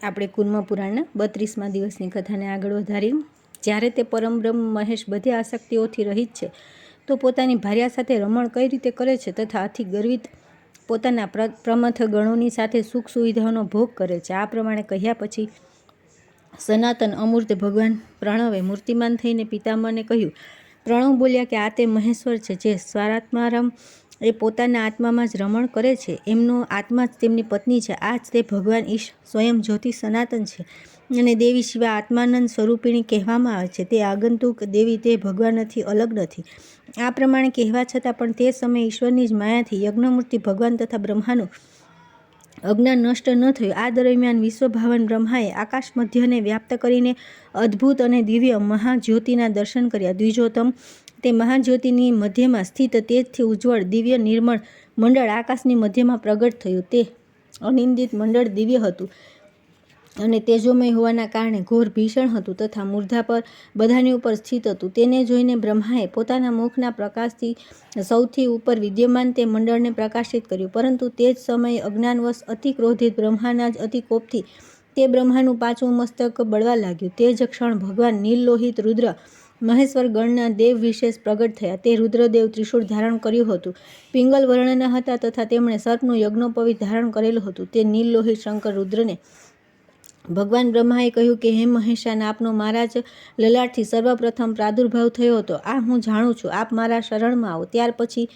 આપણે કુર્મ પુરાણના 32મા દિવસની કથાને આગળ વધાર્યું. જ્યારે તે પરમબ્રહ્મ મહેશ બધી આસક્તિઓથી રહિત છે તો પોતાની ભાર્યા સાથે રમણ કઈ રીતે કરે છે તથા અતિ ગર્વિત પોતાના પ્રમથ ગણોની સાથે સુખ સુવિધાઓનો ભોગ કરે છે. આ પ્રમાણે કહ્યા પછી સનાતન અમૂર્ત ભગવાન પ્રણવે મૂર્તિમાન થઈને પિતામહને કહ્યું. પ્રણવ બોલ્યા કે આ તે મહેશ્વર છે જે સ્વાત્મારામ એ પોતાના આત્મામાં જ રમણ કરે છે. એમનો આત્મા જ તેમની પત્ની છે. આ જ તે ભગવાન ઈશ સ્વયં જ્યોતિ સનાતન છે અને દેવી શિવા આત્માનંદ સ્વરૂપિણી કહેવામાં આવે છે. તે આગંતુક દેવી તે ભગવાનથી અલગ નથી. આ પ્રમાણે કહેવા છતાં પણ તે સમયે ઈશ્વરની જ માયાથી યજ્ઞમૂર્તિ ભગવાન તથા બ્રહ્માનું અજ્ઞાન નષ્ટ ન થયું. આ દરમિયાન વિશ્વભાવન બ્રહ્માએ આકાશ મધ્યને વ્યાપ્ત કરીને અદ્ભુત અને દિવ્ય મહાજ્યોતિના દર્શન કર્યા. દ્વિજોતમ તે મહાજ્યોતિની મધ્યમાં સ્થિત તેજથી ઉજ્જવળ દિવ્ય નિર્મળ મંડળ આકાશની મધ્યમાં પ્રગટ થયું. તે અનિંદિત મંડળ દિવ્ય હતું અને તેજોમય હોવાના કારણે ઘોર ભીષણ હતું તથા મૂર્ધા પર બધાની ઉપર સ્થિત હતું. તેને જોઈને બ્રહ્માએ પોતાના મુખના પ્રકાશથી સૌથી ઉપર વિદ્યમાન તે મંડળને પ્રકાશિત કર્યું. પરંતુ તે જ સમયે અજ્ઞાનવશ અતિ ક્રોધિત બ્રહ્માના જ અતિ કોપથી તે બ્રહ્માનું પાંચમું મસ્તક બળવા લાગ્યું. તે જ ક્ષણ ભગવાન નીલલોહિત રુદ્ર મહેશ્વર ગણના દેવ વિશેષ પ્રગટ થયા. તે રુદ્રદેવ ત્રિશૂળ ધારણ કર્યું હતું, પિંગલ વર્ણના હતા તથા તેમણે સર્પનું યજ્ઞોપવિત ધારણ કરેલું હતું. તે નીલલોહિત શંકર રુદ્રને ભગવાન બ્રહ્માએ કહ્યું કે હે મહેશાન, આપનો મારા જ લલાટથી સર્વપ્રથમ પ્રાદુર્ભાવ થયો હતો. આ હું જાણું છું. આપ મારા શરણમાં આવો. ત્યાર પછી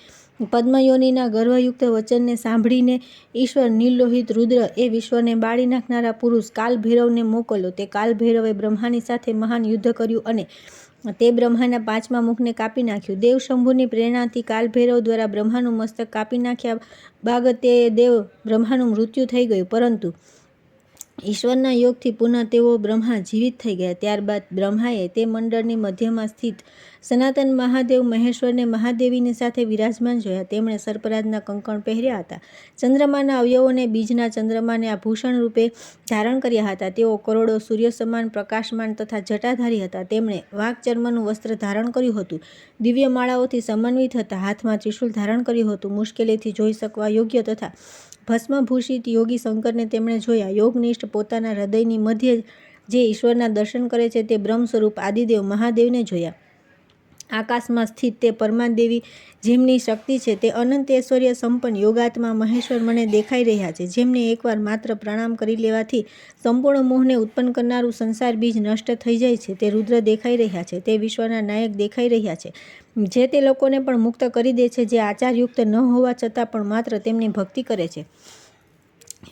પદ્મયોનીના ગર્ભયુક્ત વચનને સાંભળીને ઈશ્વર નીલલોહિત રુદ્ર એ વિશ્વને બાળી નાખનારા પુરુષ કાલભૈરવને મોકલ્યો. તે કાલભૈરવે બ્રહ્માની સાથે મહાન યુદ્ધ કર્યું અને તે બ્રહ્માના પાંચમા મુખને કાપી નાખ્યું. દેવ શંભુની પ્રેરણાથી કાલભૈરવ દ્વારા બ્રહ્માનું મસ્તક કાપી નાખ્યા બાદ તે દેવ બ્રહ્માનું મૃત્યુ થઈ ગયું. પરંતુ ઈશ્વરના યોગથી પુનઃ તેઓ બ્રહ્મા જીવિત થઈ ગયા. ત્યારબાદ બ્રહ્માએ તે મંડળની મધ્યમાં સ્થિત સનાતન મહાદેવ મહેશ્વરને મહાદેવીની સાથે વિરાજમાન જોયા. તેમણે સર્પરાજના કંકણ પહેર્યા હતા. ચંદ્રમાના અવયવોને બીજના ચંદ્રમાને આભૂષણ રૂપે ધારણ કર્યા હતા. તેઓ કરોડો સૂર્ય સમાન પ્રકાશમાન તથા જટાધારી હતા. તેમણે વાઘચર્મનું વસ્ત્ર ધારણ કર્યું હતું, દિવ્ય માળાઓથી સમન્વિત હતા, હાથમાં ત્રિશૂળ ધારણ કર્યું હતું. મુશ્કેલીથી જોઈ શકવા યોગ્ય તથા ભસ્મભૂષિત યોગી શંકરને તેમણે જોયા. યોગનિષ્ઠ પોતાના હૃદયની મધ્ય જે ઈશ્વરના દર્શન કરે છે તે બ્રહ્મ સ્વરૂપ આદિદેવ મહાદેવને જોયા. આકાશમાં સ્થિત તે પરમાદેવી જેમની શક્તિ છે તે અનંત ઐશ્વર્ય સંપન્ન યોગાત્મા મહેશ્વર મને દેખાઈ રહ્યા છે. જેમને એકવાર માત્ર પ્રણામ કરી લેવાથી સંપૂર્ણ મોહને ઉત્પન્ન કરનારું સંસાર બીજ નષ્ટ થઈ જાય છે તે રુદ્ર દેખાઈ રહ્યા છે. તે વિશ્વના નાયક દેખાઈ રહ્યા છે જે તે લોકોને પણ મુક્ત કરી દે છે જે આચારયુક્ત ન હોવા છતાં પણ માત્ર તેમની ભક્તિ કરે છે.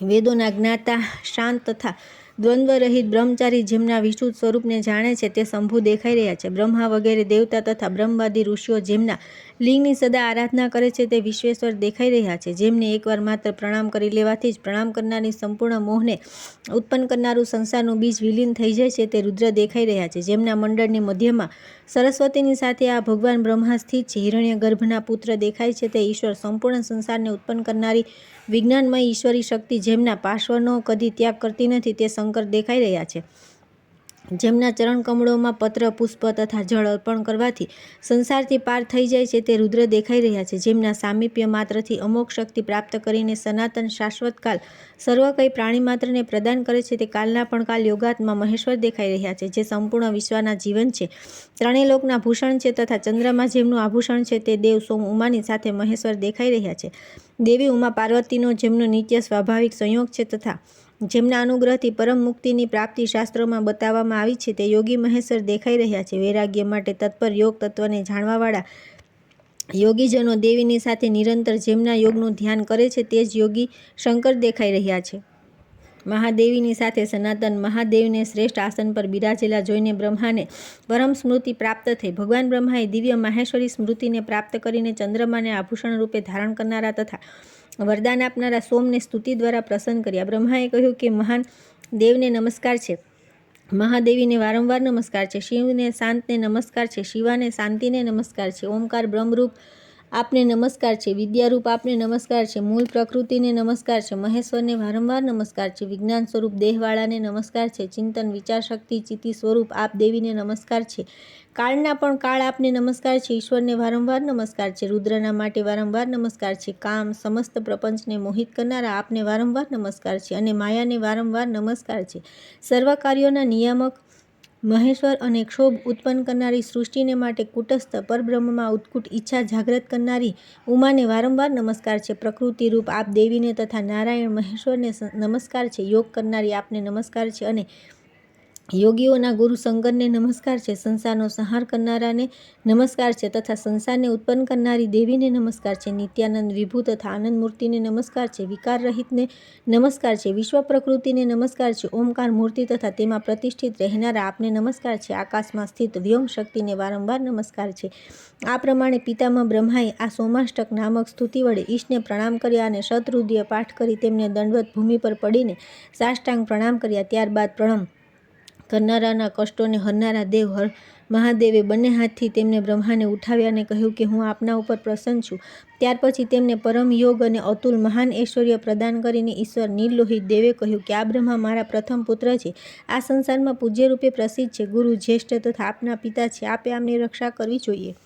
વેદોના જ્ઞાતા શાંત તથા દ્વંદ્વરહિત બ્રહ્મચારી જેમના વિશુદ્ધ સ્વરૂપને જાણે છે તે શંભુ દેખાઈ રહ્યા છે. બ્રહ્મા વગેરે દેવતા તથા બ્રહ્મવાદી ઋષિઓ જેમના લિંગની સદા આરાધના કરે છે તે વિશ્વેશ્વર દેખાઈ રહ્યા છે. જેમને એકવાર માત્ર પ્રણામ કરી લેવાથી જ પ્રણામ કરનારની સંપૂર્ણ મોહને ઉત્પન્ન કરનારું સંસારનું બીજ વિલીન થઈ જાય છે તે રુદ્ર દેખાઈ રહ્યા છે. જેમના મંડળની મધ્યમાં સરસ્વતીની સાથે આ ભગવાન બ્રહ્મા સ્થિત છે. હિરણ્ય ગર્ભના પુત્ર દેખાય છે તે ઈશ્વર સંપૂર્ણ સંસારને ઉત્પન્ન કરનારી વિજ્ઞાનમય ઈશ્વરી શક્તિ જેમના પાર્શ્વનો કદી ત્યાગ કરતી નથી તે શંકર દેખાઈ રહ્યા છે. જેમના ચરણ કમળોમાં પત્ર પુષ્પ તથા જળ અર્પણ કરવાથી સંસારથી પાર થઈ જાય છે તે રુદ્ર દેખાઈ રહ્યા છે. જેમના સામીપ્ય માત્રથી અમોઘ શક્તિ પ્રાપ્ત કરીને સનાતન શાશ્વત કાલ સર્વ કંઈ પ્રાણી માત્રને પ્રદાન કરે છે તે કાલના પણ કાલ યોગાત્મા મહેશ્વર દેખાઈ રહ્યા છે. જે સંપૂર્ણ વિશ્વના જીવન છે, ત્રણેય લોકના ભૂષણ છે તથા ચંદ્રમાં જેમનું આભૂષણ છે તે દેવ સોમ ઉમાની સાથે મહેશ્વર દેખાઈ રહ્યા છે. દેવી ઉમા પાર્વતીનો જેમનો નિત્ય સ્વાભાવિક સંયોગ છે તથા જેમના અનુગ્રહથી પરમ મુક્તિની પ્રાપ્તિ શાસ્ત્રોમાં બતાવવામાં આવી છે તે યોગી મહેશ્વર દેખાઈ રહ્યા છે. વૈરાગ્ય માટે તત્પર યોગ તત્વને જાણવાવાળા યોગીજનો દેવીની સાથે નિરંતર જેમના યોગનું ધ્યાન કરે છે તે જ યોગી શંકર દેખાઈ રહ્યા છે. મહાદેવીની સાથે સનાતન મહાદેવને શ્રેષ્ઠ આસન પર બિરાજેલા જોઈને બ્રહ્માને પરમ સ્મૃતિ પ્રાપ્ત થઈ. ભગવાન બ્રહ્માએ દિવ્ય માહેશ્વરી સ્મૃતિને પ્રાપ્ત કરીને ચંદ્રમાને આભૂષણ રૂપે ધારણ કરનારા તથા વરદાન આપનારા સોમને સ્તુતિ દ્વારા પ્રસન્ન કર્યા. બ્રહ્માએ કહ્યું કે મહાન દેવને નમસ્કાર છે, મહાદેવીને વારંવાર નમસ્કાર છે, શિવને શાંતને નમસ્કાર છે, શિવાને શાંતિને નમસ્કાર છે. ઓમકાર બ્રહ્મરૂપ આપને નમસ્કાર છે. વિદ્યારૂપ આપને નમસ્કાર છે. મૂળ પ્રકૃતિને નમસ્કાર છે. મહેશ્વરને વારંવાર નમસ્કાર છે. વિજ્ઞાન સ્વરૂપ દેહવાળાને નમસ્કાર છે. ચિંતન વિચાર શક્તિ ચિતિ સ્વરૂપ આપ દેવીને નમસ્કાર છે. કાળના પણ કાળ આપને નમસ્કાર છે. ઈશ્વરને વારંવાર નમસ્કાર છે. રુદ્રના માટે વારંવાર નમસ્કાર છે. કામ સમસ્ત પ્રપંચને મોહિત કરનારા આપને વારંવાર નમસ્કાર છે. અને માયાને વારંવાર નમસ્કાર છે. સર્વ કાર્યોના નિયામક મહેશ્વર અને ક્ષોભ ઉત્પન્ન કરનારી સૃષ્ટિને માટે કુટસ્થ પરબ્રહ્મમાં ઉત્કુટ ઈચ્છા જાગ્રત કરનારી ઉમાને વારંવાર નમસ્કાર છે. પ્રકૃતિ રૂપ આપ દેવીને તથા નારાયણ મહેશ્વરને નમસ્કાર છે. યોગ કરનારી આપને નમસ્કાર છે. અને યોગીઓના ગુરુ શંકરને નમસ્કાર છે. સંસારનો સંહાર કરનારાને નમસ્કાર છે તથા સંસારને ઉત્પન્ન કરનારી દેવીને નમસ્કાર છે. નિત્યાનંદ વિભુ તથા આનંદ મૂર્તિને નમસ્કાર છે. વિકાર રહિતને નમસ્કાર છે. વિશ્વ પ્રકૃતિને નમસ્કાર છે. ઓમકાર મૂર્તિ તથા તેમાં પ્રતિષ્ઠિત રહેનારા આપને નમસ્કાર છે. આકાશમાં સ્થિત વ્યોમ શક્તિને વારંવાર નમસ્કાર છે. આ પ્રમાણે પિતામહ બ્રહ્માએ આ સોમાષ્ટક નામક સ્તુતિ વડે ઈશને પ્રણામ કર્યા અને શતરુદ્રીય પાઠ કરી તેમને દંડવત ભૂમિ પર પડીને સાષ્ટાંગ પ્રણામ કર્યા. ત્યારબાદ પ્રણમ કરનારાના કષ્ટોને હરનારા દેવ મહાદેવે બંને હાથથી તેમને બ્રહ્માને ઉઠાવ્યા અને કહ્યું કે હું આપના ઉપર પ્રસન્ન છું. ત્યાર પછી તેમને પરમ યોગ અને અતુલ મહાન ઐશ્વર્ય પ્રદાન કરીને ઈશ્વર નીલલોહિત દેવે કહ્યું કે આ બ્રહ્મા મારા પ્રથમ પુત્ર છે. આ સંસારમાં પૂજ્ય રૂપે પ્રસિદ્ધ છે. ગુરુ જ્યેષ્ઠ તથા આપના પિતા છે. આપે આમની રક્ષા કરવી જોઈએ.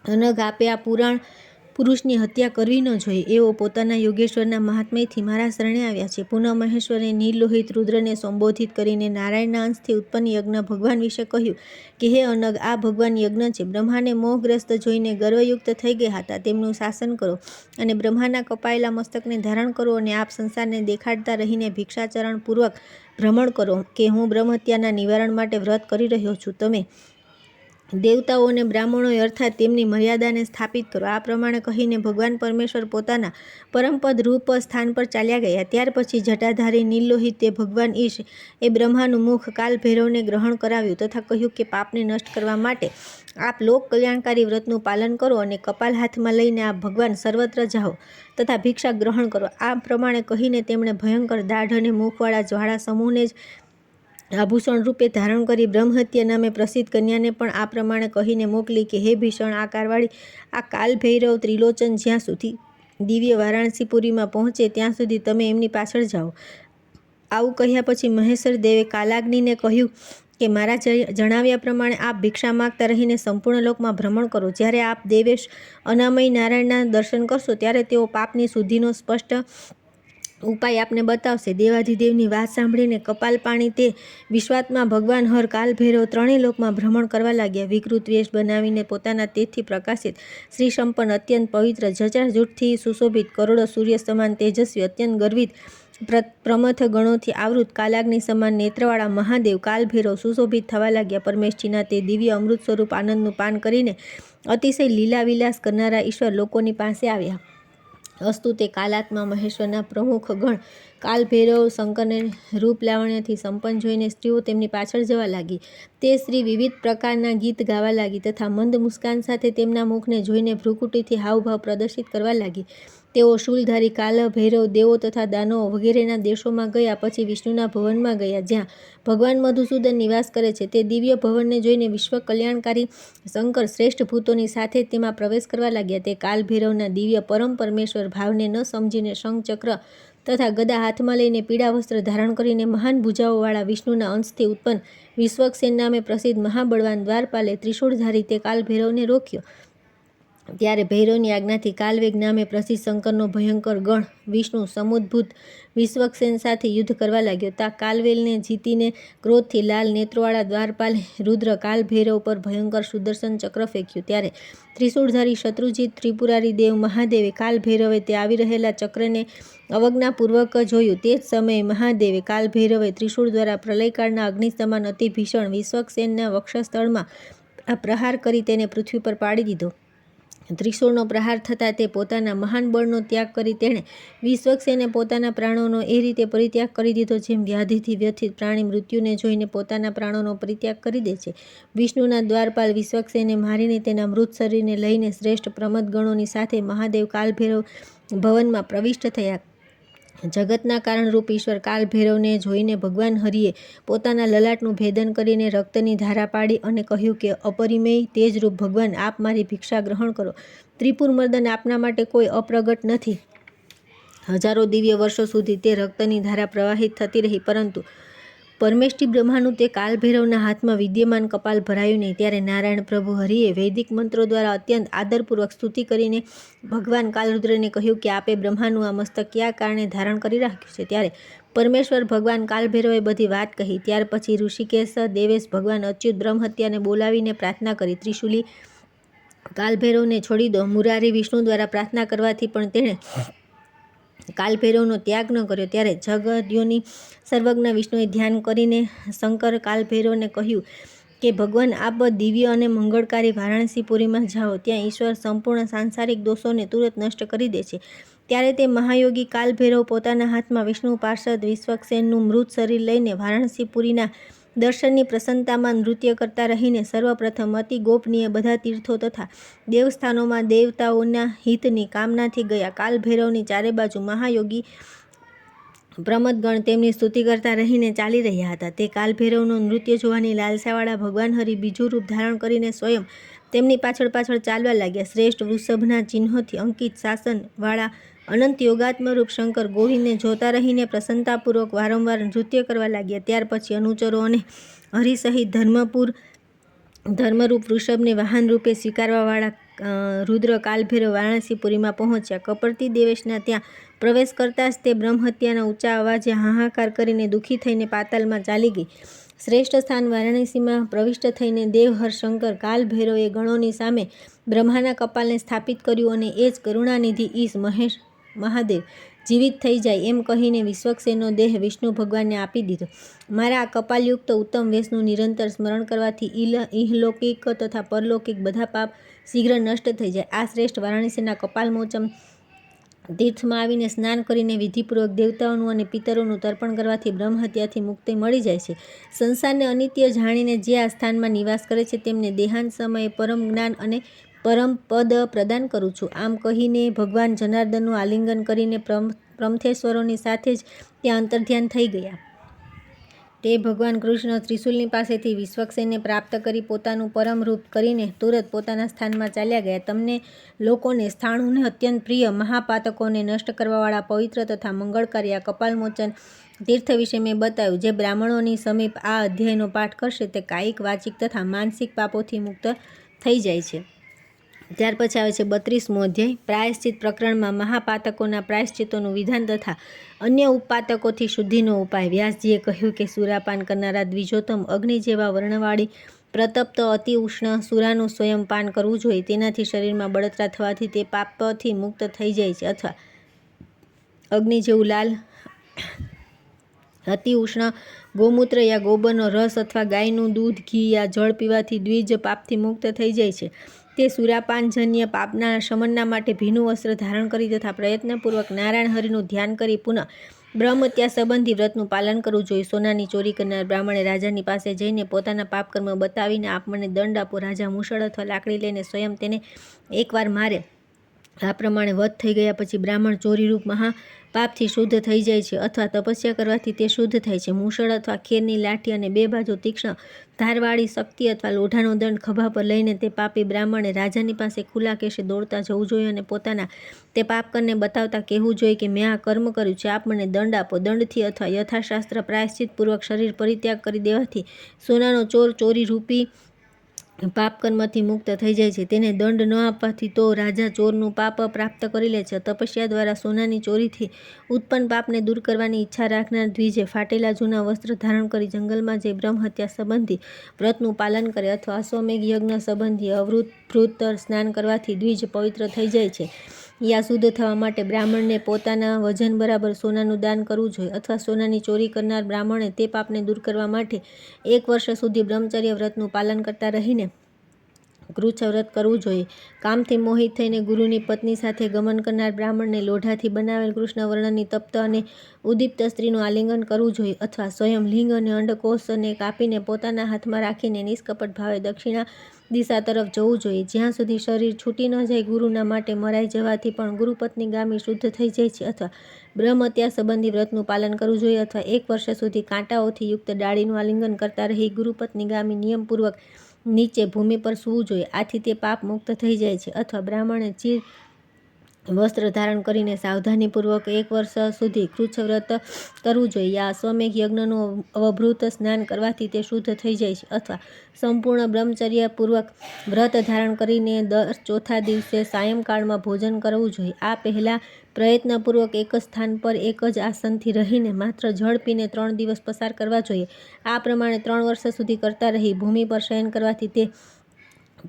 અનઘ આપે આ પુરુષની હત્યા કરવી ન જોઈએ. એઓ પોતાના યોગેશ્વરના મહાત્મ્યથી મારા શરણે આવ્યા છે. પુનઃ મહેશ્વરે નીલલોહિત રુદ્રને સંબોધિત કરીને નારાયણના અંશથી ઉત્પન્ન યજ્ઞ ભગવાન વિશે કહ્યું કે હે અનઘ, આ ભગવાન યજ્ઞ છે. બ્રહ્માને મોહગ્રસ્ત જોઈને ગર્વયુક્ત થઈ ગયા હતા. તેમનું શાસન કરો અને બ્રહ્માના કપાયેલા મસ્તકને ધારણ કરો અને આપ સંસારને દેખાડતા રહીને ભિક્ષાચરણ પૂર્વક ભ્રમણ કરો કે હું બ્રહ્મહત્યાના નિવારણ માટે વ્રત કરી રહ્યો છું. તમે દેવતાઓ અને બ્રાહ્મણોએ અર્થાત તેમની મર્યાદાને સ્થાપિત કરો. આ પ્રમાણે કહીને ભગવાન પરમેશ્વર પોતાના પરમપદ રૂપ સ્થાન પર ચાલ્યા ગયા. ત્યાર પછી જટાધારી નીલલોહિત તે ભગવાન ઈશ એ બ્રહ્માનું મુખ કાલ ભૈરવને ગ્રહણ કરાવ્યું તથા કહ્યું કે પાપને નષ્ટ કરવા માટે આપ લોક કલ્યાણકારી વ્રતનું પાલન કરો અને કપાલ હાથમાં લઈને આપ ભગવાન સર્વત્ર જાઓ તથા ભિક્ષા ગ્રહણ કરો. આ પ્રમાણે કહીને તેમણે ભયંકર દાઢ અને મુખવાળા જ્વાળા સમૂહને જ આભૂષણ રૂપે ધારણ કરી બ્રહ્મહત્યા નામે પ્રસિદ્ધ કન્યાને પણ આ પ્રમાણે કહીને મોકલી કે હે ભીષણ આકારવાળી આ કાલ ભૈરવ ત્રિલોચન જ્યાં સુધી દિવ્ય વારાણસીપુરીમાં પહોંચે ત્યાં સુધી તમે એમની પાછળ જાઓ. આવું કહ્યા પછી મહેશ્વર દેવે કાલાગ્નિને કહ્યું કે મારા જણાવ્યા પ્રમાણે આપ ભિક્ષા માગતા રહીને સંપૂર્ણ લોકમાં ભ્રમણ કરો. જ્યારે આપ દેવેશ અનામય નારાયણના દર્શન કરશો ત્યારે તેઓ પાપની શુદ્ધિનો સ્પષ્ટ ઉપાય આપને બતાવશે. દેવાધિદેવની વાત સાંભળીને કપાલપાણી તે વિશ્વાત્મા ભગવાન હર કાલ ભૈરવ ત્રણેય લોકમાં ભ્રમણ કરવા લાગ્યા. વિકૃત વેશ બનાવીને પોતાના તેજથી પ્રકાશિત શ્રી સંપન્ન અત્યંત પવિત્ર જટાજૂટથી સુશોભિત કરોડો સૂર્ય સમાન તેજસ્વી અત્યંત ગર્વિત પ્રમથ ગણોથી આવૃત કાલાગ્નિ સમાન નેત્રવાળા મહાદેવ કાલ ભૈરવ સુશોભિત થવા લાગ્યા. પરમેશજીના તે દિવ્ય અમૃત સ્વરૂપ આનંદનું પાન કરીને અતિશય લીલા વિલાસ કરનારા ઈશ્વર લોકોની પાસે આવ્યા. અસ્તુ તે કાલાત્મા મહેશ્વરના પ્રમુખ ગણ કાલ ભૈરવ શંકરને રૂપ લાવણ્યથી સંપન્ન જોઈને સ્ત્રીઓ તેમની પાછળ જવા લાગી. તે સ્ત્રી વિવિધ પ્રકારના ગીત ગાવા લાગી તથા મંદ મુસ્કાન સાથે તેમના મુખને જોઈને ભ્રુકુટીથી હાવભાવ પ્રદર્શિત કરવા લાગી. તેઓ શૂલધારી કાલ ભૈરવ દેવો તથા દાનવો વગેરેના દેશોમાં ગયા. પછી વિષ્ણુના ભવનમાં ગયા જ્યાં ભગવાન મધુસૂદન નિવાસ કરે છે. તે દિવ્ય ભવનને જોઈને વિશ્વ કલ્યાણકારી શંકર શ્રેષ્ઠ ભૂતોની સાથે તેમાં પ્રવેશ કરવા લાગ્યા. તે કાલ ભૈરવના દિવ્ય પરમ પરમેશ્વર ભાવને ન સમજીને શંખ ચક્ર તથા ગદા હાથમાં લઈને પીળા વસ્ત્ર ધારણ કરીને મહાન ભુજાઓવાળા વિષ્ણુના અંશથી ઉત્પન્ન વિશ્વક્સેન નામે પ્રસિદ્ધ મહાબળવાન દ્વારપાલે ત્રિશૂળધારી તે કાલ ભૈરવને રોક્યો. ત્યારે ભૈરવની આજ્ઞાથી કાલવેગ નામે પ્રસિદ્ધ શંકરનો ભયંકર ગણ વિષ્ણુ સમુદ્ભૂત વિશ્વક્સેન સાથે યુદ્ધ કરવા લાગ્યો. તા કાલવેલને જીતીને ક્રોધથી લાલ નેત્રોવાળા દ્વારપાલે રુદ્ર કાલ ભૈરવ પર ભયંકર સુદર્શન ચક્ર ફેંક્યું. ત્યારે ત્રિશૂળધારી શત્રુજીત ત્રિપુરારી દેવ મહાદેવે કાલ ભૈરવે તે આવી રહેલા ચક્રને અવજ્ઞાપૂર્વક જોયું. તે જ સમયે મહાદેવે કાલ ભૈરવે ત્રિશૂળ દ્વારા પ્રલયકાળના અગ્નિ સમાન અતિ ભીષણ વિશ્વક્સેનના વક્ષસ્થળમાં પ્રહાર કરી તેને પૃથ્વી પર પાડી દીધો. ત્રિશૂળનો પ્રહાર થતાં તે પોતાના મહાન બળનો ત્યાગ કરી તેણે વિશ્વક્સેને પોતાના પ્રાણોનો એ રીતે પરિત્યાગ કરી દીધો જેમ વ્યાધિથી વ્યથિત પ્રાણી મૃત્યુને જોઈને પોતાના પ્રાણોનો પરિત્યાગ કરી દે છે. વિષ્ણુના દ્વારપાલ વિશ્વક્સેને મારીને તેના મૃત શરીરને લઈને શ્રેષ્ઠ પ્રમથ ગણોની સાથે મહાદેવ કાલ ભૈરવ ભવનમાં પ્રવિષ્ટ થયા. જગતના કારણરૂપ ઈશ્વર કાલ ભૈરવને જોઈને ભગવાન હરિએ પોતાના લલાટનું ભેદન કરીને રક્તની ધારા પાડી અને કહ્યું કે અપરિમેય તેજરૂપ ભગવાન, આપ મારી ભિક્ષા ગ્રહણ કરો. ત્રિપુર મર્દન આપના માટે કોઈ અપ્રગટ નથી. હજારો દિવ્ય વર્ષો સુધી તે રક્તની ધારા પ્રવાહિત થતી રહી, પરંતુ પરમેષ્ટિ બ્રહ્માનું તે કાલભૈરવના હાથમાં વિદ્યમાન કપાલ ભરાયું નહીં. ત્યારે નારાયણ પ્રભુ હરિએ વૈદિક મંત્રો દ્વારા અત્યંત આદરપૂર્વક સ્તુતિ કરીને ભગવાન કાલરુદ્રને કહ્યું કે આપે બ્રહ્માનું આ મસ્તક કયા કારણે ધારણ કરી રાખ્યું છે. ત્યારે પરમેશ્વર ભગવાન કાલભૈરવે બધી વાત કહી. ત્યાર પછી ઋષિકેશ દેવેશ ભગવાન અચ્યુત બ્રહ્મહત્યાને બોલાવીને પ્રાર્થના કરી. ત્રિશુલી કાલભૈરવને છોડી દો. મુરારી વિષ્ણુ દ્વારા પ્રાર્થના કરવાથી પણ તેણે કાલભૈરવનો ત્યાગ ન કર્યો. ત્યારે જગદ્યોની સર્વજ્ઞ વિષ્ણુએ ધ્યાન કરીને શંકર કાલભૈરવને કહ્યું કે ભગવાન, આપ દિવ્ય અને મંગળકારી વારાણસીપુરીમાં જાઓ. ત્યાં ઈશ્વર સંપૂર્ણ સાંસારિક દોષોને તુરંત નષ્ટ કરી દે છે. ત્યારે તે મહાયોગી કાલભૈરવ પોતાના હાથમાં વિષ્ણુ પાર્ષદ વિશ્વક્સેનનું મૃત શરીર લઈને વારાણસીપુરીના દર્શનની પ્રસન્નતામાં નૃત્ય કરતા રહીને સર્વપ્રથમ અતિ ગોપનીય બધા તીર્થો તથા દેવસ્થાનોમાં દેવતાઓના હિતની કામનાથી ગયા. કાલભૈરવની ચારે બાજુ મહાયોગી પ્રમદગણ તેમની સ્તુતિ કરતા રહીને ચાલી રહ્યા હતા. તે કાલભૈરવનું નૃત્ય જોવાની લાલસાવાળા ભગવાન હરિ બીજું રૂપ ધારણ કરીને સ્વયં તેમની પાછળ પાછળ ચાલવા લાગ્યા. શ્રેષ્ઠ વૃષભના ચિહ્નોથી અંકિત શાસનવાળા અનંત યોગાત્મરૂપ શંકર ગોવિંદને જોતા રહીને પ્રસન્નતાપૂર્વક વારંવાર નૃત્ય કરવા લાગ્યા. ત્યાર પછી અનુચરો અને હરિસહિત ધર્મરૂપ વૃષભને વાહન રૂપે સ્વીકારવાવાળા રુદ્ર કાલભૈરવ વારાણસીપુરીમાં પહોંચ્યા. કપર્તી દેવેશના ત્યાં પ્રવેશ કરતાં જ તે બ્રહ્મહત્યાના ઊંચા અવાજે હાહાકાર કરીને દુઃખી થઈને પાતાલમાં ચાલી ગઈ. શ્રેષ્ઠ સ્થાન વારાણસીમાં પ્રવિષ્ટ થઈને દેવહર શંકર કાલભૈરવે ગણોની સામે બ્રહ્માના કપાલને સ્થાપિત કર્યું અને એ જ કરુણાનિધિ ઈશ મહાદેવ જીવિત થઈ જાય એમ કહીને વિશ્વક્સેનનો દેહ વિષ્ણુ ભગવાનને આપી દીધો. મારા આ કપાલયુક્ત ઉત્તમ વેશનું નિરંતર સ્મરણ કરવાથી ઇહલૌકિક તથા પરલૌકિક બધા પાપ શીઘ્ર નષ્ટ થઈ જાય. આ શ્રેષ્ઠ વારાણસીના કપાલમોચન તીર્થમાં આવીને સ્નાન કરીને વિધિપૂર્વક દેવતાઓનું અને પિતરોનું તર્પણ કરવાથી બ્રહ્મહત્યાથી મુક્તિ મળી જાય છે. સંસારને અનિત્ય જાણીને જે આ સ્થાનમાં નિવાસ કરે છે તેમને દેહાંત સમયે પરમ જ્ઞાન અને પરમ પદ પ્રદાન કરું છું. આમ કહીને ભગવાન જનાર્દનનું આલિંગન કરીને પ્રમથેશ્વરોની સાથે જ ત્યાં અંતર્ધ્યાન થઈ ગયા. તે ભગવાન કૃષ્ણ ત્રિશુલની પાસેથી વિશ્વક્સેનને પ્રાપ્ત કરી પોતાનું પરમ રૂપ કરીને તુરત પોતાના સ્થાનમાં ચાલ્યા ગયા. તમને લોકોને સ્થાણુને અત્યંત પ્રિય મહાપાતકોને નષ્ટ કરવાવાળા પવિત્ર તથા મંગળકારી આ કપાલમોચન તીર્થ વિશે મેં બતાવ્યું. જે બ્રાહ્મણોની સમીપ આ અધ્યાયનો પાઠ કરશે તે કાયિક, વાચિક તથા માનસિક પાપોથી મુક્ત થઈ જાય છે. ત્યાર પછી આવે છે 32મો અધ્યાય. પ્રાયશ્ચિત પ્રકરણમાં મહાપાતકોના પ્રાયશ્ચિતોનું વિધાન તથા અન્ય ઉપાતકોથી શુદ્ધિનો ઉપાય. વ્યાસજીએ કહ્યું કે સુરાપાન કરનારા દ્વિજોત્તમ અગ્નિ જેવા વર્ણવાળી પ્રતપ્ત અતિ ઉષ્ણ સુરાનું સ્વયં પાન કરવું જોઈએ. તેનાથી શરીરમાં બળતરા થવાથી તે પાપથી મુક્ત થઈ જાય છે. અથવા અગ્નિ જેવું લાલ અતિ ઉષ્ણ ગોમૂત્ર યા ગોબરનો રસ અથવા ગાયનું દૂધ, ઘી યા જળ પીવાથી દ્વિજ પાપથી મુક્ત થઈ જાય છે. તે સુરાપાનજન્ય પાપના શમનના માટે ભીનું વસ્ત્ર ધારણ કરી તથા પ્રયત્નપૂર્વક નારાયણ હરિનું ધ્યાન કરી પુનઃ બ્રહ્મત્યા સંબંધી વ્રતનું પાલન કરવું જોઈએ. સોનાની ચોરી કરનાર બ્રાહ્મણે રાજાની પાસે જઈને પોતાના પાપકર્મ બતાવીને આપ મને દંડ આપો. રાજા મુશળ અથવા લાકડી લઈને સ્વયં તેને એકવાર મારે. આ પ્રમાણે વધ થઈ ગયા પછી બ્રાહ્મણ ચોરીરૂપ મહાપાપથી શુદ્ધ થઈ જાય છે અથવા તપસ્યા કરવાથી તે શુદ્ધ થાય છે. મૂષળ અથવા ખેરની લાઠી અને બે બાજુ તીક્ષ્ણ ધારવાળી શક્તિ અથવા લોઢાનો દંડ ખભા પર લઈને તે પાપી બ્રાહ્મણે રાજાની પાસે ખુલ્લા કેશે દોડતા જવું જોઈએ અને પોતાના તે પાપકરને બતાવતા કહેવું જોઈએ કે મેં આ કર્મ કર્યું છે, આપ મને દંડ આપો. દંડથી અથવા યથાશાસ્ત્ર પ્રાયશ્ચિતપૂર્વક શરીર પરિત્યાગ કરી દેવાથી સોનાનો ચોર ચોરીરૂપી પાપકર્મથી મુક્ત થઈ જાય છે. તેને દંડ ન આપવાથી તો રાજા ચોરનું પાપ પ્રાપ્ત કરી લે છે. તપસ્યા દ્વારા સોનાની ચોરીથી ઉત્પન્ન પાપને દૂર કરવાની ઈચ્છા રાખનાર દ્વિજે ફાટેલા જૂના વસ્ત્ર ધારણ કરી જંગલમાં જઈ બ્રહ્મહત્યા સંબંધી વ્રતનું પાલન કરે અથવા અશ્વમેઘ યજ્ઞ સંબંધી અવૃત સ્નાન કરવાથી દ્વિજ પવિત્ર થઈ જાય છે. યા શુદ્ધ થવા માટે બ્રાહ્મણને પોતાના વજન બરાબર સોનાનું દાન કરવું જોઈએ. અથવા સોનાની ચોરી કરનાર બ્રાહ્મણે તે પાપને દૂર કરવા માટે 1 વર્ષ સુધી બ્રહ્મચર્ય વ્રતનું પાલન કરતા રહીને કૃચ્છ વ્રત કરવું જોઈએ. કામથી મોહિત થઈને ગુરુની પત્ની સાથે ગમન કરનાર બ્રાહ્મણને લોઢાથી બનાવેલ કૃષ્ણ વર્ણની તપ્ત અને ઉદ્દીપ્ત સ્ત્રીનું આલિંગન કરવું જોઈએ અથવા સ્વયં લિંગ અને અંડકોષને કાપીને પોતાના હાથમાં રાખીને નિષ્કપટ ભાવે દક્ષિણા દિશા તરફ જવું જોઈએ. જ્યાં સુધી શરીર છૂટી ન જાય. ગુરુના માટે મરાઈ જવાથી પણ ગુરુપત્નીગામી શુદ્ધ થઈ જાય છે. અથવા બ્રહ્મહત્યા સંબંધી વ્રતનું પાલન કરવું જોઈએ અથવા 1 વર્ષ સુધી કાંટાઓથી યુક્ત ડાળીનું આલિંગન કરતા રહી ગુરુપત્નીગામી નિયમપૂર્વક નીચે ભૂમિ પર સૂવું જોઈએ. આથી તે પાપ મુક્ત થઈ જાય છે. અથવા બ્રાહ્મણે ચીર વસ્ત્ર ધારણ કરીને સાવધાનીપૂર્વક 1 વર્ષ સુધી કૃચ્છ વ્રત કરવું જોઈએ. યા અશ્વમેઘ યજ્ઞનું અવભૃત સ્નાન કરવાથી તે શુદ્ધ થઈ જાય છે. અથવા સંપૂર્ણ બ્રહ્મચર્યપૂર્વક વ્રત ધારણ કરીને દર ચોથા દિવસે સાયંકાળમાં ભોજન કરવું જોઈએ. આ પહેલાં પ્રયત્નપૂર્વક એક જ સ્થાન પર એક જ આસનથી રહીને માત્ર જળ પીને 3 દિવસ પસાર કરવા જોઈએ. આ પ્રમાણે 3 વર્ષ સુધી કરતા રહી ભૂમિ પર શયન કરવાથી તે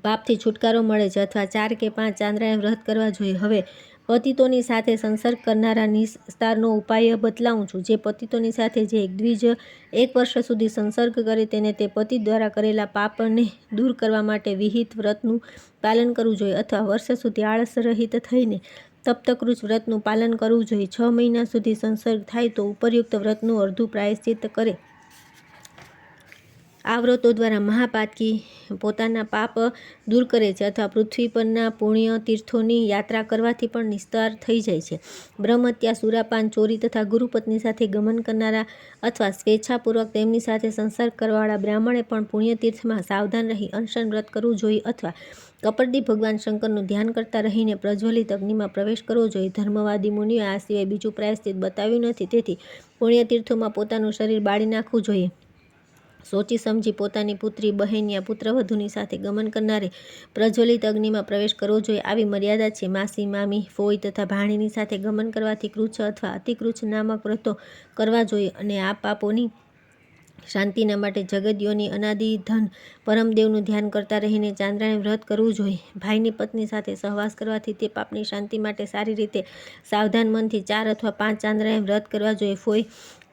પાપથી છુટકારો મળે છે. અથવા 4 કે 5 ચાંદ્રાયણ વ્રત કરવા જોઈએ. હવે પતિતોની સાથે સંસર્ગ કરનારા નિસ્તારનો ઉપાય બતલાવું છું. જે પતિતોની સાથે જે દ્વિજ 1 વર્ષ સુધી સંસર્ગ કરે તેને તે પતિ દ્વારા કરેલા પાપને દૂર કરવા માટે વિહિત વ્રતનું પાલન કરવું જોઈએ. અથવા વર્ષ સુધી આળસ રહિત થઈને તપ્તકૃચ્છ વ્રતનું પાલન કરવું જોઈએ. 6 મહિના સુધી સંસર્ગ થાય તો ઉપરયુક્ત વ્રતનું અર્ધું પ્રાયશ્ચિત કરે. આ વ્રતો દ્વારા મહાપાતકી પોતાના પાપ દૂર કરે છે. અથવા પૃથ્વી પરના પુણ્ય તીર્થોની યાત્રા કરવાથી પણ નિસ્તાર થઈ જાય છે. બ્રહ્મહત્યા, સુરાપાન, ચોરી તથા ગુરુપત્ની સાથે ગમન કરનારા અથવા સ્વેચ્છાપૂર્વક તેમની સાથે સંસર્ગ કરવાવાળા બ્રાહ્મણે પણ પુણ્યતીર્થમાં સાવધાન રહી અનશન વ્રત કરવું જોઈએ. અથવા કપરદી ભગવાન શંકરનું ધ્યાન કરતા રહીને પ્રજ્વલિત અગ્નિમાં પ્રવેશ કરવો જોઈએ. ધર્મવાદી મુનિઓએ આ સિવાય બીજું પ્રાયશ્ચિત બતાવ્યું નથી. તેથી પુણ્યતીર્થોમાં પોતાનું શરીર બાળી નાખવું જોઈએ. સોચી સમજી પોતાની પુત્રી, બહેન યા પુત્રવધૂની સાથે ગમન કરનારે પ્રજ્વલિત અગ્નિમાં પ્રવેશ કરવો જોઈએ. આવી મર્યાદા છે. માસી, મામી, ફોઈ તથા ભાણીની સાથે ગમન કરવાથી કૃચ્છ અથવા અતિકૃચ્છ નામક વ્રતો કરવા જોઈએ. અને આ પાપોની શાંતિના માટે જગદયોની અનાદિ ધન પરમદેવનું ધ્યાન કરતા રહીને ચાંદ્રાયણ વ્રત કરવું જોઈએ. ભાઈની પત્ની સાથે સહવાસ કરવાથી તે પાપની શાંતિ માટે સારી રીતે સાવધાન મનથી 4 અથવા 5 ચાંદ્રાયણ વ્રત કરવા જોઈએ. ફોઈ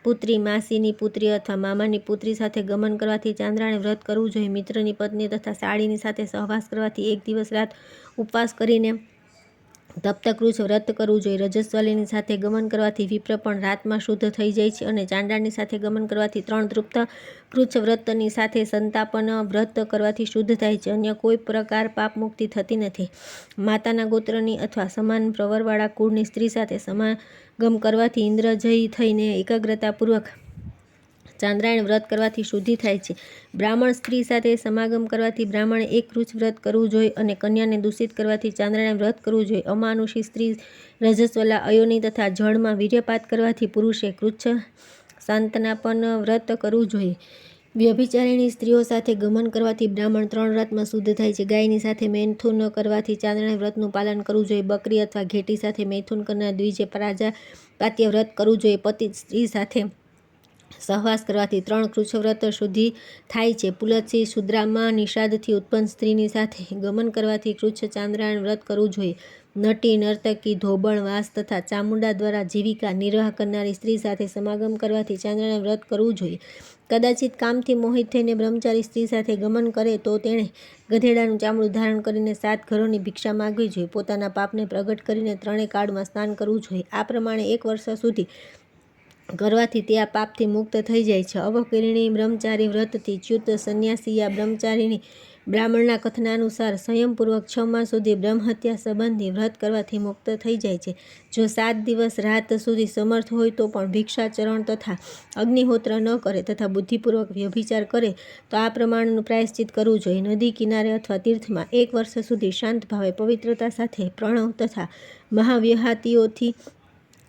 પુત્રી, માસીની પુત્રી અથવા મામાની પુત્રી સાથે ગમન કરવાથી ચાંદ્રાયણ વ્રત કરવું જોઈએ. મિત્રની પત્ની તથા સાળીની સાથે સહવાસ કરવાથી 1 દિવસ રાત ઉપવાસ કરીને તપ્તકૃચ્છ વ્રત કરવું જોઈએ. રજસ્વલીની સાથે ગમન કરવાથી વિપ્ર પણ રાતમાં શુદ્ધ થઈ જાય છે. અને ચાંડાળની સાથે ગમન કરવાથી 3 તૃપ્ત કૃચ્છ વ્રતની સાથે સંતાપન વ્રત કરવાથી શુદ્ધ થાય છે. અન્ય કોઈ પ્રકાર પાપ મુક્તિ થતી નથી. માતાના ગોત્રની અથવા સમાન પ્રવરવાળા કુળની સ્ત્રી સાથે સમાગમ કરવાથી ઇન્દ્રજયી થઈને એકાગ્રતાપૂર્વક ચાંદ્રાયણ વ્રત કરવાથી શુદ્ધિ થાય છે. બ્રાહ્મણ સ્ત્રી સાથે સમાગમ કરવાથી બ્રાહ્મણે 1 કૃચ્છ વ્રત કરવું જોઈએ. અને કન્યાને દૂષિત કરવાથી ચાંદ્રાયણ વ્રત કરવું જોઈએ. અમાનુષી સ્ત્રી, રજસ્વલા, અયોની તથા જળમાં વીર્યપાત કરવાથી પુરુષે કૃચ્છ સાંતનાપન વ્રત કરવું જોઈએ. વ્યભિચારિણી સ્ત્રીઓ સાથે ગમન કરવાથી બ્રાહ્મણ 3 રાતમાં શુદ્ધ થાય છે. ગાયની સાથે મૈથુન કરવાથી ચાંદ્રાયણ વ્રતનું પાલન કરવું જોઈએ. બકરી અથવા ઘેટી સાથે મૈથુન કરનાર દ્વિજે પ્રાજાપાત્ય વ્રત કરવું જોઈએ. પતિત સ્ત્રી સાથે સહવાસ કરવાથી 3 કૃચ્છ વ્રત શુદ્ધિ થાય છે. પુલત્સી શુદ્રામાં નિષાદથી ઉત્પન્ન સ્ત્રીની સાથે ગમન કરવાથી કૃચ્છ ચાંદ્રાયણ વ્રત કરવું જોઈએ. નટી, નર્તકી, ધોબણ, વાસ તથા ચામુંડા દ્વારા જીવિકા નિર્વાહ કરનારી સ્ત્રી સાથે સમાગમ કરવાથી ચાંદ્રાયણ વ્રત કરવું જોઈએ. કદાચિત કામથી મોહિત થઈને બ્રહ્મચારી સ્ત્રી સાથે ગમન કરે તો તેણે ગધેડાનું ચામડું ધારણ કરીને 7 ઘરોની ભિક્ષા માગવી જોઈએ. પોતાના પાપને પ્રગટ કરીને 3 કાળમાં સ્નાન કરવું જોઈએ. આ પ્રમાણે 1 વર્ષ સુધી કરવાથી તે આ પાપથી મુક્ત થઈ જાય છે. અવકીર્ણી બ્રહ્મચારી વ્રતથી ચ્યુત સંન્યાસી યા બ્રહ્મચારીની બ્રાહ્મણના કથનાનુસાર સંયમપૂર્વક 6 માસ સુધી બ્રહ્મહત્યા સંબંધી વ્રત કરવાથી મુક્ત થઈ જાય છે. જો 7 દિવસ રાત સુધી સમર્થ હોય તો પણ ભિક્ષાચરણ તથા અગ્નિહોત્ર ન કરે તથા બુદ્ધિપૂર્વક વ્યભિચાર કરે તો આ પ્રમાણનું પ્રાયશ્ચિત કરવું જોઈએ. નદી કિનારે અથવા તીર્થમાં 1 વર્ષ સુધી શાંત ભાવે પવિત્રતા સાથે પ્રણવ તથા મહાવ્યહાતિઓથી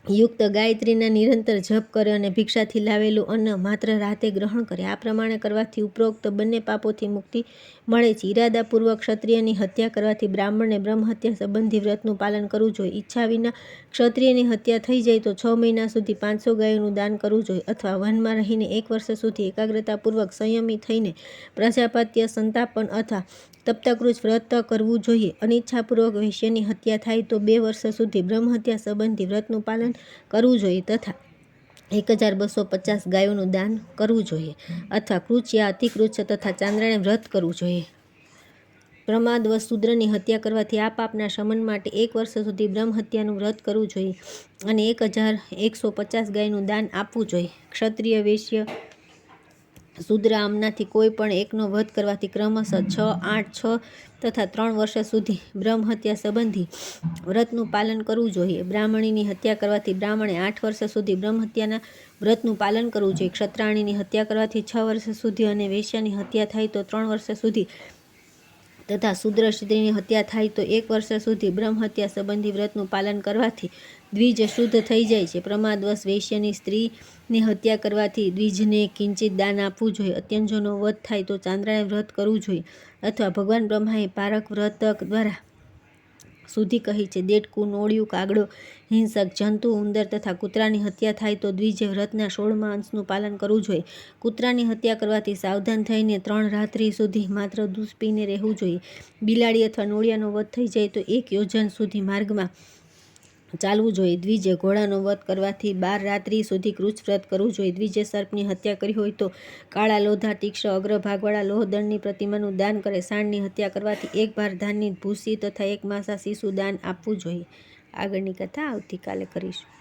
યુક્ત ગાયત્રીના નિરંતર જપ કરે અને ભિક્ષાથી લાવેલું અન્ન માત્ર રાતે ગ્રહણ કરે. આ પ્રમાણે કરવાથી ઉપરોક્ત બંને પાપોથી મુક્તિ મળે છે. ઈરાદાપૂર્વક ક્ષત્રિયની હત્યા કરવાથી બ્રાહ્મણને બ્રહ્મહત્યા સંબંધી વ્રતનું પાલન કરવું જોઈએ. ઈચ્છા વિના ક્ષત્રિયની હત્યા થઈ જાય તો 6 મહિના સુધી 500 ગાયોનું દાન કરવું જોઈએ. અથવા વનમાં રહીને 1 વર્ષ સુધી એકાગ્રતાપૂર્વક સંયમી થઈને પ્રજાપાત્ય, સંતાપન અથવા તપ્તકૃચ્છ વ્રત કરવું જોઈએ. અનિચ્છાપૂર્વક વૈશ્યની હત્યા થાય તો 2 વર્ષ સુધી બ્રહ્મહત્યા સંબંધી વ્રતનું પાલન કરવું જોઈએ તથા 1250 ગાયોનું દાન કરવું જોઈએ. અથવા કૃચ્છ યા અતિકૃચ્છ તથા ચાંદ્રાયણ વ્રત કરવું જોઈએ. પ્રમાદવશ શૂદ્રની હત્યા કરવાથી આ પાપના શમન માટે 1 વર્ષ સુધી બ્રહ્મ હત્યાનું વ્રત કરવું જોઈએ અને 1150 ગાયનું દાન આપવું જોઈએ. ક્ષત્રિય, વૈશ્ય, શૂદ્ર આમનાથી કોઈ પણ એકનો વધ કરવાથી ક્રમશઃ 6, 8, 6 તથા 3 વર્ષ સુધી બ્રહ્મ હત્યા સંબંધી વ્રતનું પાલન કરવું જોઈએ. બ્રાહ્મણીની હત્યા કરવાથી બ્રાહ્મણે 8 વર્ષ સુધી બ્રહ્મ હત્યાના વ્રતનું પાલન કરવું જોઈએ. ક્ષત્રાણીની હત્યા કરવાથી 6 વર્ષ સુધી અને વૈશ્યની હત્યા થાય તો 3 વર્ષ સુધી તથા શૂદ્ર સ્ત્રીની હત્યા થાય તો 1 વર્ષ સુધી બ્રહ્મ હત્યા સંબંધી વ્રતનું પાલન કરવાથી દ્વિજ શુદ્ધ થઈ જાય છે. પ્રમાદવશ વૈશ્યની સ્ત્રીની હત્યા કરવાથી દ્વિજને કિંચિત દાન આપવું જોઈએ. અત્યંજોનો વધ થાય તો ચાંદ્રાયણ વ્રત કરવું જોઈએ અથવા ભગવાન બ્રહ્માએ પારક વ્રત દ્વારા શુદ્ધિ કહી છે. દેડકું, નોળિયું, કાગડો, હિંસક જંતુ, ઉંદર તથા કૂતરાની હત્યા થાય તો દ્વિજે વ્રતના 16મા અંશનું પાલન કરવું જોઈએ. કૂતરાની હત્યા કરવાથી સાવધાન થઈને 3 રાત્રિ સુધી માત્ર દૂધ પીને રહેવું જોઈએ. બિલાડી અથવા નોળિયાનો વધ થઈ જાય તો 1 યોજન સુધી માર્ગમાં ચાલવું જોઈએ. દ્વિજે ઘોડાનો વધ કરવાથી 12 રાત્રિ સુધી કૃચ્છ વ્રત કરવું જોઈએ. દ્વિજે સર્પની હત્યા કરી હોય તો કાળા લોધા, તીક્ષ્ણ અગ્રભાગવાળા લોહદંડની પ્રતિમાનું દાન કરે. સાંડની હત્યા કરવાથી 1 ભાર ધાનની ભૂસી તથા 1 માસા શીશુ દાન આપવું જોઈએ. આગળની કથા આવતીકાલે કરીશું.